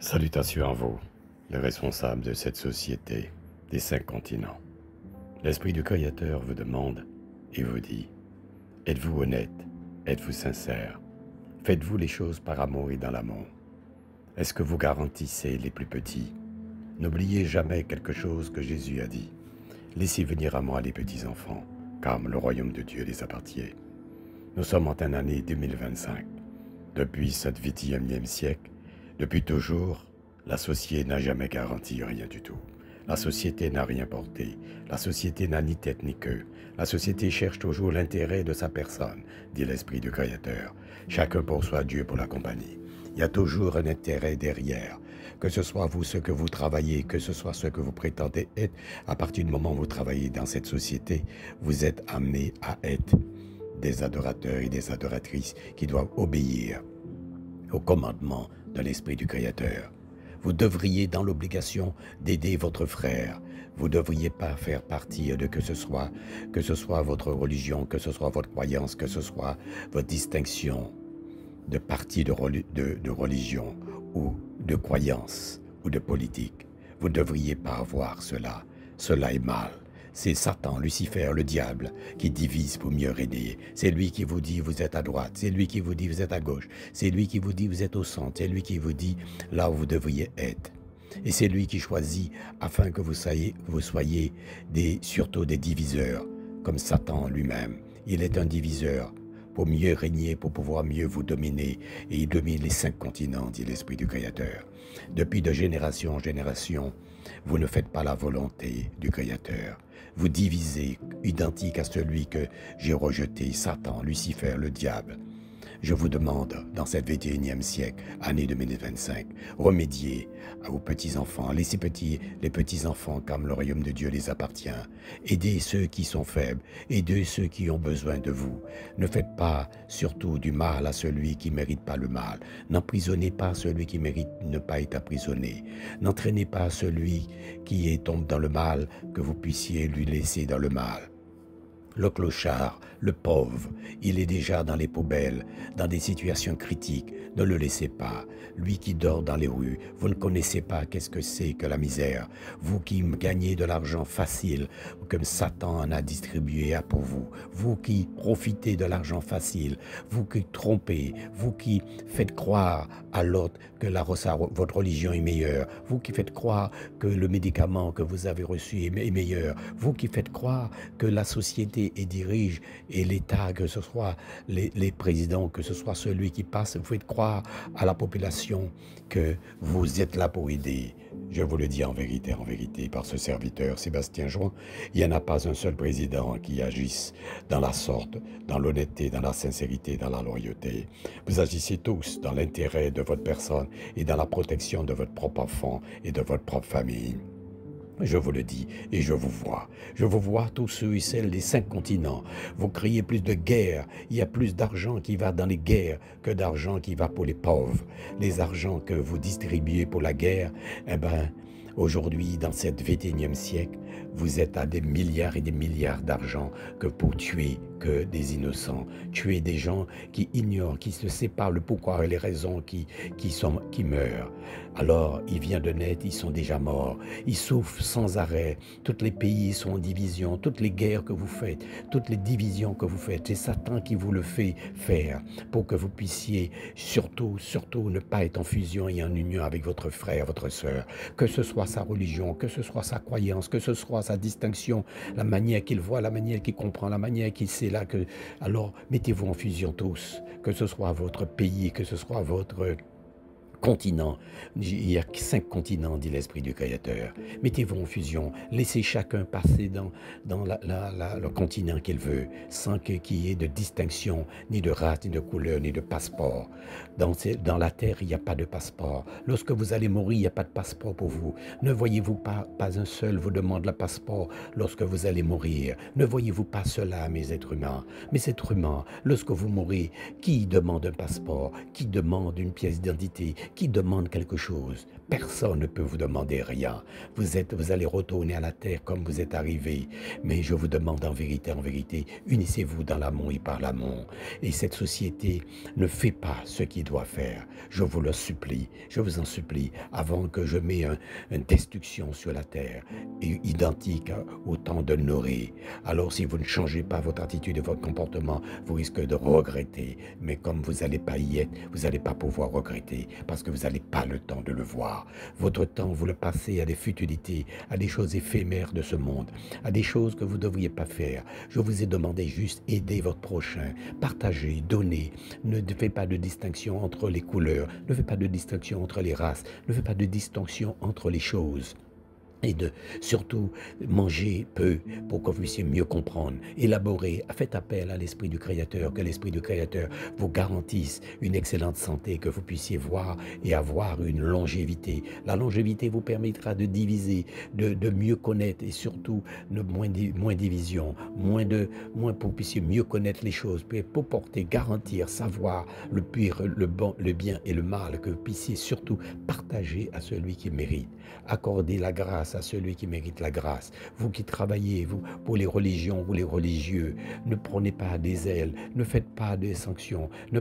Salutations à vous, les responsables de cette société des 5 continents. L'Esprit du Créateur vous demande et vous dit, êtes-vous honnête? Êtes-vous sincère? Faites-vous les choses par amour et dans l'amour? Est-ce que vous garantissez les plus petits? N'oubliez jamais quelque chose que Jésus a dit. Laissez venir à moi les petits enfants, car le royaume de Dieu les appartient. Nous sommes en année 2025. Depuis ce 21e siècle, depuis toujours, la société n'a jamais garanti rien du tout. La société n'a rien porté. La société n'a ni tête ni queue. La société cherche toujours l'intérêt de sa personne, dit l'Esprit du Créateur. Chacun pour soi, Dieu pour la compagnie. Il y a toujours un intérêt derrière. Que ce soit vous ce que vous travaillez, que ce soit ce que vous prétendez être, à partir du moment où vous travaillez dans cette société, vous êtes amené à être des adorateurs et des adoratrices qui doivent obéir au commandement de l'Esprit du Créateur. Vous devriez dans l'obligation d'aider votre frère. Vous ne devriez pas faire partie de que ce soit votre religion, que ce soit votre croyance, que ce soit votre distinction de parti de religion ou de croyance ou de politique. Vous ne devriez pas avoir cela. Cela est mal. C'est Satan, Lucifer, le diable, qui divise pour mieux régner. C'est lui qui vous dit vous êtes à droite, c'est lui qui vous dit vous êtes à gauche, c'est lui qui vous dit vous êtes au centre, c'est lui qui vous dit là où vous devriez être. Et c'est lui qui choisit afin que vous soyez surtout des diviseurs, comme Satan lui-même. Il est un diviseur pour mieux régner, pour pouvoir mieux vous dominer. Et il domine les 5 continents, dit l'Esprit du Créateur. Depuis de génération en génération, vous ne faites pas la volonté du Créateur. Vous divisez, identique à celui que j'ai rejeté, Satan, Lucifer, le diable. Je vous demande, dans cette 21e siècle, année 2025, remédiez à vos petits-enfants. Laissez les petits-enfants comme le royaume de Dieu les appartient. Aidez ceux qui sont faibles. Aidez ceux qui ont besoin de vous. Ne faites pas surtout du mal à celui qui ne mérite pas le mal. N'emprisonnez pas celui qui mérite ne pas être emprisonné. N'entraînez pas celui qui tombe dans le mal, que vous puissiez lui laisser dans le mal. Le clochard, le pauvre, il est déjà dans les poubelles, dans des situations critiques. Ne le laissez pas. Lui qui dort dans les rues, vous ne connaissez pas qu'est-ce que c'est que la misère. Vous qui gagnez de l'argent facile, comme Satan en a distribué pour vous. Vous qui profitez de l'argent facile. Vous qui trompez. Vous qui faites croire à l'autre que votre religion est meilleure. Vous qui faites croire que le médicament que vous avez reçu est meilleur. Vous qui faites croire que la société et dirige et l'État, que ce soit les présidents, que ce soit celui qui passe, vous faites croire à la population que vous êtes là pour aider. Je vous le dis en vérité, par ce serviteur Sébastien Join, il n'y en a pas un seul président qui agisse dans la sorte, dans l'honnêteté, dans la sincérité, dans la loyauté. Vous agissez tous dans l'intérêt de votre personne et dans la protection de votre propre enfant et de votre propre famille. Je vous le dis et je vous vois. Je vous vois tous ceux et celles des 5 continents. Vous criez plus de guerre. Il y a plus d'argent qui va dans les guerres que d'argent qui va pour les pauvres. Les argents que vous distribuez pour la guerre, aujourd'hui, dans cette 21e siècle, vous êtes à des milliards et des milliards d'argent que pour tuer que des innocents, tuer des gens qui ignorent, qui se séparent le pourquoi et les raisons qui meurent. Alors, il vient de naître, ils sont déjà morts. Ils souffrent sans arrêt. Tous les pays sont en division. Toutes les guerres que vous faites, toutes les divisions que vous faites, c'est Satan qui vous le fait faire pour que vous puissiez surtout ne pas être en fusion et en union avec votre frère, votre sœur. Que ce soit sa religion, que ce soit sa croyance, que ce soit sa distinction, la manière qu'il voit, la manière qu'il comprend, la manière qu'il sait là. Alors, mettez-vous en fusion tous, que ce soit votre pays, que ce soit votre continent. Il y a 5 continents, dit l'Esprit du Créateur. Mettez-vous en fusion. Laissez chacun passer dans le continent qu'il veut, sans qu'il y ait de distinction, ni de race, ni de couleur, ni de passeport. Dans la terre, il n'y a pas de passeport. Lorsque vous allez mourir, il n'y a pas de passeport pour vous. Ne voyez-vous pas un seul vous demande le passeport lorsque vous allez mourir. Ne voyez-vous pas cela, mes êtres humains. Mes êtres humains, lorsque vous mourrez, qui demande un passeport? Qui demande une pièce d'identité? qui demande quelque chose. Personne ne peut vous demander rien. Vous allez retourner à la terre comme vous êtes arrivé. Mais je vous demande en vérité, unissez-vous dans l'amour et par l'amour. Et cette société ne fait pas ce qu'il doit faire. Je vous le supplie, je vous en supplie, avant que je mette une destruction sur la terre, identique au temps de Noé. Alors si vous ne changez pas votre attitude et votre comportement, vous risquez de regretter. Mais comme vous n'allez pas y être, vous n'allez pas pouvoir regretter, parce que vous n'avez pas le temps de le voir. Votre temps, vous le passez à des futilités, à des choses éphémères de ce monde, à des choses que vous ne devriez pas faire. Je vous ai demandé juste aider votre prochain, partager, donner. Ne faites pas de distinction entre les couleurs, ne faites pas de distinction entre les races, ne faites pas de distinction entre les choses. Et de surtout manger peu pour que vous puissiez mieux comprendre, élaborer, faites appel à l'Esprit du Créateur, que l'Esprit du Créateur vous garantisse une excellente santé, que vous puissiez voir et avoir une longévité. La longévité vous permettra de diviser, de mieux connaître et surtout de moins division, moins pour que vous puissiez mieux connaître les choses, pour porter, garantir, savoir le pire, le bon, le bien et le mal, que vous puissiez surtout partager à celui qui mérite. Accorder la grâce à celui qui mérite la grâce. Vous qui travaillez, vous, pour les religions, vous les religieux, ne prenez pas des ailes, ne faites pas des sanctions, ne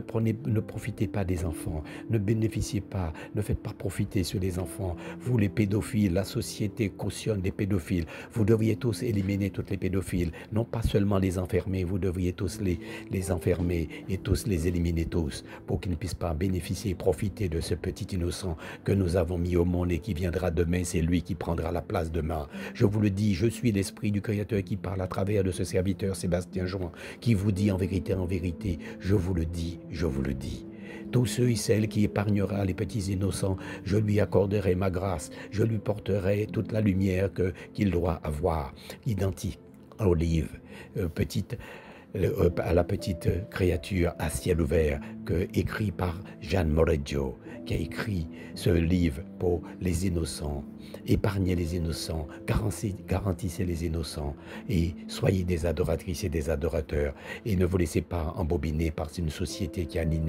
profitez pas des enfants, ne bénéficiez pas, ne faites pas profiter sur les enfants. Vous les pédophiles, la société cautionne des pédophiles. Vous devriez tous éliminer tous les pédophiles, non pas seulement les enfermer, vous devriez tous les enfermer et tous les éliminer tous, pour qu'ils ne puissent pas bénéficier et profiter de ce petit innocent que nous avons mis au monde et qui viendra demain, c'est lui qui prendra la place demain. Je vous le dis, je suis l'Esprit du Créateur qui parle à travers de ce serviteur Sébastien Join, qui vous dit en vérité, je vous le dis, je vous le dis. Tous ceux et celles qui épargnera les petits innocents, je lui accorderai ma grâce, je lui porterai toute la lumière qu'il doit avoir. Identique à Olive, à la petite créature à ciel ouvert, écrit par Jeanne Moreggio, qui a écrit ce livre pour les innocents. Épargnez les innocents, garantissez les innocents et soyez des adoratrices et des adorateurs et ne vous laissez pas embobiner par une société qui a ni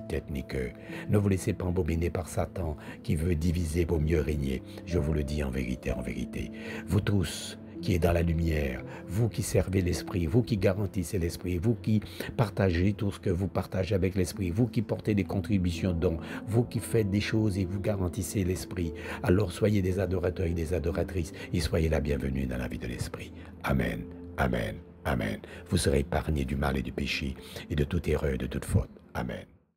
tête ni queue. Ne vous laissez pas embobiner par Satan qui veut diviser pour mieux régner. Je vous le dis en vérité, vous tous qui êtes dans la lumière, vous qui servez l'Esprit, vous qui garantissez l'Esprit, vous qui partagez tout ce que vous partagez avec l'Esprit, vous qui portez des contributions dons, vous qui faites des choses et vous garantissez l'Esprit, alors soyez des adorateurs et des adoratrices et soyez la bienvenue dans la vie de l'Esprit. Amen, amen, amen. Vous serez épargnés du mal et du péché et de toute erreur et de toute faute. Amen.